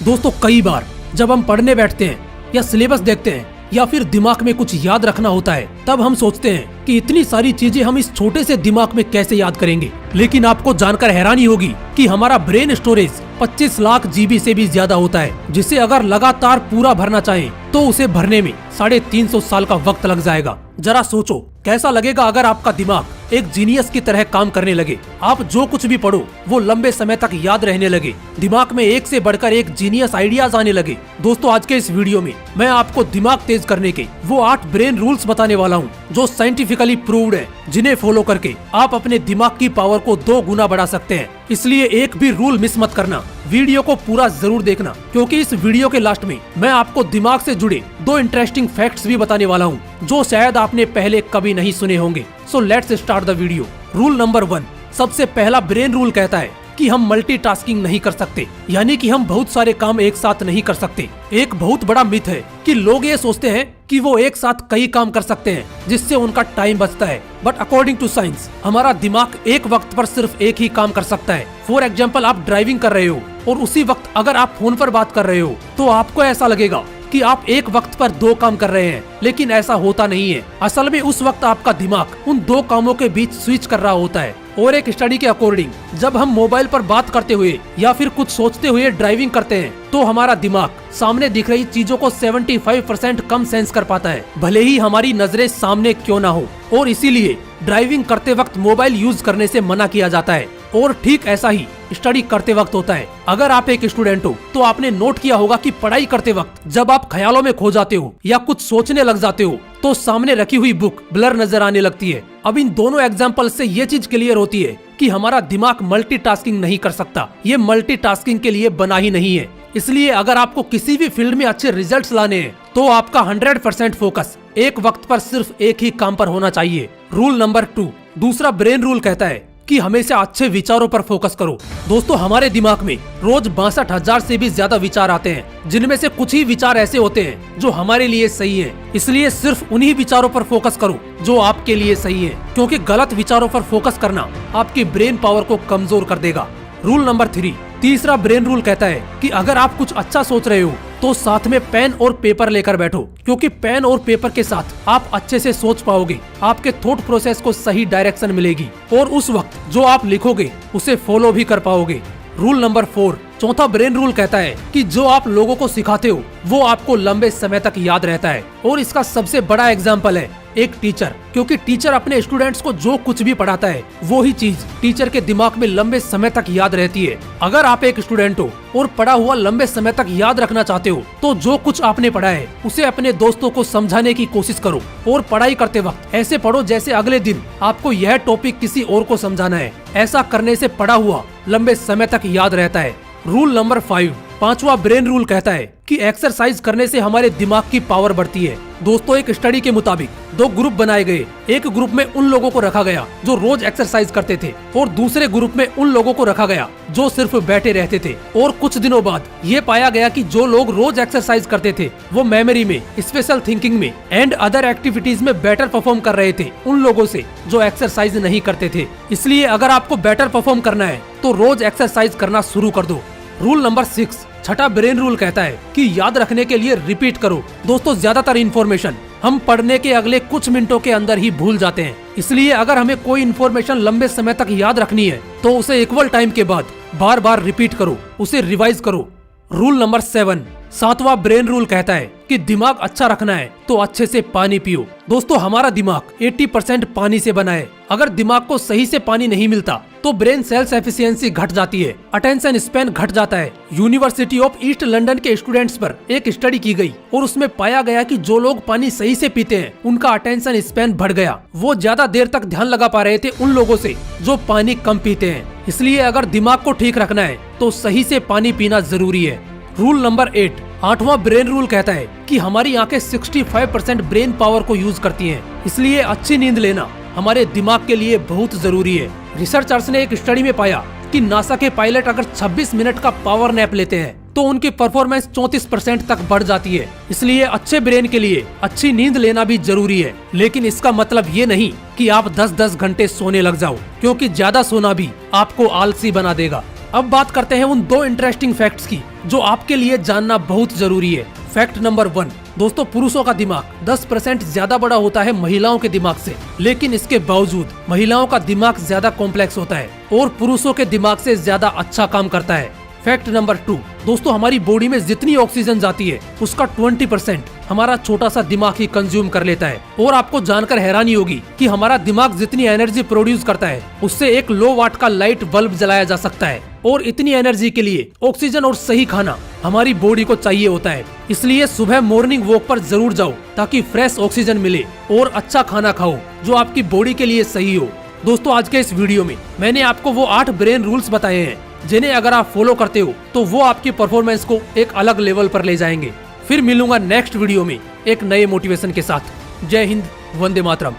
दोस्तों कई बार जब हम पढ़ने बैठते हैं या सिलेबस देखते हैं या फिर दिमाग में कुछ याद रखना होता है, तब हम सोचते हैं कि इतनी सारी चीजें हम इस छोटे से दिमाग में कैसे याद करेंगे। लेकिन आपको जानकर हैरानी होगी कि हमारा ब्रेन स्टोरेज 25 लाख जीबी से भी ज्यादा होता है, जिसे अगर लगातार पूरा भरना चाहें तो उसे भरने में 350 साल का वक्त लग जाएगा। जरा सोचो कैसा लगेगा अगर आपका दिमाग एक जीनियस की तरह काम करने लगे। आप जो कुछ भी पढ़ो वो लंबे समय तक याद रहने लगे, दिमाग में एक से बढ़कर एक जीनियस आइडियाज आने लगे। दोस्तों आज के इस वीडियो में मैं आपको दिमाग तेज करने के वो 8 ब्रेन रूल्स बताने वाला हूँ जो साइंटिफिकली प्रूव्ड है, जिन्हें फॉलो करके आप अपने दिमाग की पावर को 2 गुना बढ़ा सकते हैं। इसलिए एक भी रूल मिस मत करना, वीडियो को पूरा जरूर देखना, क्योंकि इस वीडियो के लास्ट में मैं आपको दिमाग से जुड़े 2 इंटरेस्टिंग फैक्ट्स भी बताने वाला हूँ जो शायद आपने पहले कभी नहीं सुने होंगे। So let's start the video. Rule number 1, सबसे पहला ब्रेन रूल कहता है कि हम मल्टीटास्किंग नहीं कर सकते, यानी कि हम बहुत सारे काम एक साथ नहीं कर सकते। एक बहुत बड़ा मिथ है कि लोग ये सोचते हैं कि वो एक साथ कई काम कर सकते हैं जिससे उनका टाइम बचता है, बट अकॉर्डिंग टू साइंस हमारा दिमाग एक वक्त पर सिर्फ एक ही काम कर सकता है। फॉर एग्जाम्पल, आप ड्राइविंग कर रहे हो और उसी वक्त अगर आप फोन पर बात कर रहे हो तो आपको ऐसा लगेगा कि आप एक वक्त पर 2 काम कर रहे हैं, लेकिन ऐसा होता नहीं है। असल में उस वक्त आपका दिमाग उन 2 कामों के बीच स्विच कर रहा होता है। और एक स्टडी के अकॉर्डिंग जब हम मोबाइल पर बात करते हुए या फिर कुछ सोचते हुए ड्राइविंग करते हैं तो हमारा दिमाग सामने दिख रही चीजों को 75% कम सेंस कर पाता है, भले ही हमारी नजरें सामने क्यों ना हो। और इसीलिए ड्राइविंग करते वक्त मोबाइल यूज करने से मना किया जाता है। और ठीक ऐसा ही स्टडी करते वक्त होता है। अगर आप एक स्टूडेंट हो तो आपने नोट किया होगा कि पढ़ाई करते वक्त जब आप ख्यालों में खो जाते हो या कुछ सोचने लग जाते हो तो सामने रखी हुई बुक ब्लर नजर आने लगती है। अब इन दोनों एग्जाम्पल से ये चीज क्लियर होती है कि हमारा दिमाग मल्टीटास्किंग नहीं कर सकता, ये मल्टीटास्किंग के लिए बना ही नहीं है। इसलिए अगर आपको किसी भी फील्ड में अच्छे रिजल्ट्स लाने हैं तो आपका 100% फोकस एक वक्त पर सिर्फ एक ही काम पर होना चाहिए। रूल नंबर 2, दूसरा ब्रेन रूल कहता है कि हमेशा अच्छे विचारों पर फोकस करो। दोस्तों हमारे दिमाग में रोज 62,000 से भी ज्यादा विचार आते हैं, जिनमें से कुछ ही विचार ऐसे होते हैं जो हमारे लिए सही है। इसलिए सिर्फ उन्हीं विचारों पर फोकस करो जो आपके लिए सही है, क्योंकि गलत विचारों पर फोकस करना आपकी ब्रेन पावर को कमजोर कर देगा। रूल नंबर 3, तीसरा ब्रेन रूल कहता है कि अगर आप कुछ अच्छा सोच रहे हो तो साथ में पेन और पेपर लेकर बैठो, क्योंकि पेन और पेपर के साथ आप अच्छे से सोच पाओगे, आपके थॉट प्रोसेस को सही डायरेक्शन मिलेगी और उस वक्त जो आप लिखोगे उसे फॉलो भी कर पाओगे। रूल नंबर 4, चौथा ब्रेन रूल कहता है कि जो आप लोगों को सिखाते हो वो आपको लंबे समय तक याद रहता है। और इसका सबसे बड़ा एग्जाम्पल है एक टीचर, क्योंकि टीचर अपने स्टूडेंट्स को जो कुछ भी पढ़ाता है वो ही चीज टीचर के दिमाग में लंबे समय तक याद रहती है। अगर आप एक स्टूडेंट हो और पढ़ा हुआ लंबे समय तक याद रखना चाहते हो तो जो कुछ आपने पढ़ा है उसे अपने दोस्तों को समझाने की कोशिश करो। और पढ़ाई करते वक्त ऐसे पढ़ो जैसे अगले दिन आपको यह टॉपिक किसी और को समझाना है। ऐसा करने से पढ़ा हुआ लंबे समय तक याद रहता है। रूल नंबर 5, पांचवा ब्रेन रूल कहता है कि एक्सरसाइज करने से हमारे दिमाग की पावर बढ़ती है। दोस्तों एक स्टडी के मुताबिक 2 ग्रुप बनाए गए। एक ग्रुप में उन लोगों को रखा गया जो रोज एक्सरसाइज करते थे और दूसरे ग्रुप में उन लोगों को रखा गया जो सिर्फ बैठे रहते थे। और कुछ दिनों बाद ये पाया गया कि जो लोग रोज एक्सरसाइज करते थे वो मेमोरी में, स्पेशल थिंकिंग में एंड अदर एक्टिविटीज में बेटर परफॉर्म कर रहे थे उन लोगों से जो एक्सरसाइज नहीं करते थे। इसलिए अगर आपको बेटर परफॉर्म करना है तो रोज एक्सरसाइज करना शुरू कर दो। रूल नंबर 6, छठा ब्रेन रूल कहता है कि याद रखने के लिए रिपीट करो। दोस्तों ज्यादातर इन्फॉर्मेशन हम पढ़ने के अगले कुछ मिनटों के अंदर ही भूल जाते हैं, इसलिए अगर हमें कोई इन्फॉर्मेशन लंबे समय तक याद रखनी है तो उसे इक्वल टाइम के बाद बार बार रिपीट करो, उसे रिवाइज करो। रूल नंबर 7, सातवां ब्रेन रूल कहता है कि दिमाग अच्छा रखना है तो अच्छे से पानी पियो। दोस्तों हमारा दिमाग 80% पानी से बना है। अगर दिमाग को सही से पानी नहीं मिलता तो ब्रेन सेल्स एफिशिएंसी घट जाती है, अटेंशन स्पैन घट जाता है। यूनिवर्सिटी ऑफ ईस्ट लंदन के स्टूडेंट्स पर एक स्टडी की गई और उसमें पाया गया कि जो लोग पानी सही से पीते हैं उनका अटेंशन स्पैन बढ़ गया। वो ज्यादा देर तक ध्यान लगा पा रहे थे उन लोगों से जो पानी कम पीते हैं। इसलिए अगर दिमाग को ठीक रखना है तो सही से पानी पीना जरूरी है। रूल नंबर 8, आठवां ब्रेन रूल कहता है कि हमारी आंखें 65% ब्रेन पावर को यूज करती हैं, इसलिए अच्छी नींद लेना हमारे दिमाग के लिए बहुत जरूरी है। रिसर्चर्स ने एक स्टडी में पाया कि नासा के पायलट अगर 26 मिनट का पावर नैप लेते हैं तो उनकी परफॉर्मेंस 34% तक बढ़ जाती है। इसलिए अच्छे ब्रेन के लिए अच्छी नींद लेना भी जरूरी है। लेकिन इसका मतलब ये नहीं कि आप 10-10 घंटे सोने लग जाओ, क्योंकि ज्यादा सोना भी आपको आलसी बना देगा। अब बात करते हैं उन 2 इंटरेस्टिंग फैक्ट्स की जो आपके लिए जानना बहुत जरूरी है। फैक्ट नंबर 1, दोस्तों पुरुषों का दिमाग 10% ज्यादा बड़ा होता है महिलाओं के दिमाग से, लेकिन इसके बावजूद महिलाओं का दिमाग ज्यादा कॉम्प्लेक्स होता है और पुरुषों के दिमाग से ज्यादा अच्छा काम करता है। फैक्ट नंबर 2, दोस्तों हमारी बॉडी में जितनी ऑक्सीजन जाती है उसका 20% हमारा छोटा सा दिमाग ही कंज्यूम कर लेता है। और आपको जानकर हैरानी होगी कि हमारा दिमाग जितनी एनर्जी प्रोड्यूस करता है उससे एक लो वाट का लाइट बल्ब जलाया जा सकता है। और इतनी एनर्जी के लिए ऑक्सीजन और सही खाना हमारी बॉडी को चाहिए होता है। इसलिए सुबह मॉर्निंग वॉक पर जरूर जाओ ताकि फ्रेश ऑक्सीजन मिले और अच्छा खाना खाओ जो आपकी बॉडी के लिए सही हो। दोस्तों आज के इस वीडियो में मैंने आपको वो 8 ब्रेन रूल्स बताए हैं जिन्हें अगर आप फॉलो करते हो तो वो आपकी परफॉर्मेंस को एक अलग लेवल पर ले जाएंगे। फिर मिलूंगा नेक्स्ट वीडियो में एक नए मोटिवेशन के साथ। जय हिंद, वंदे मातरम।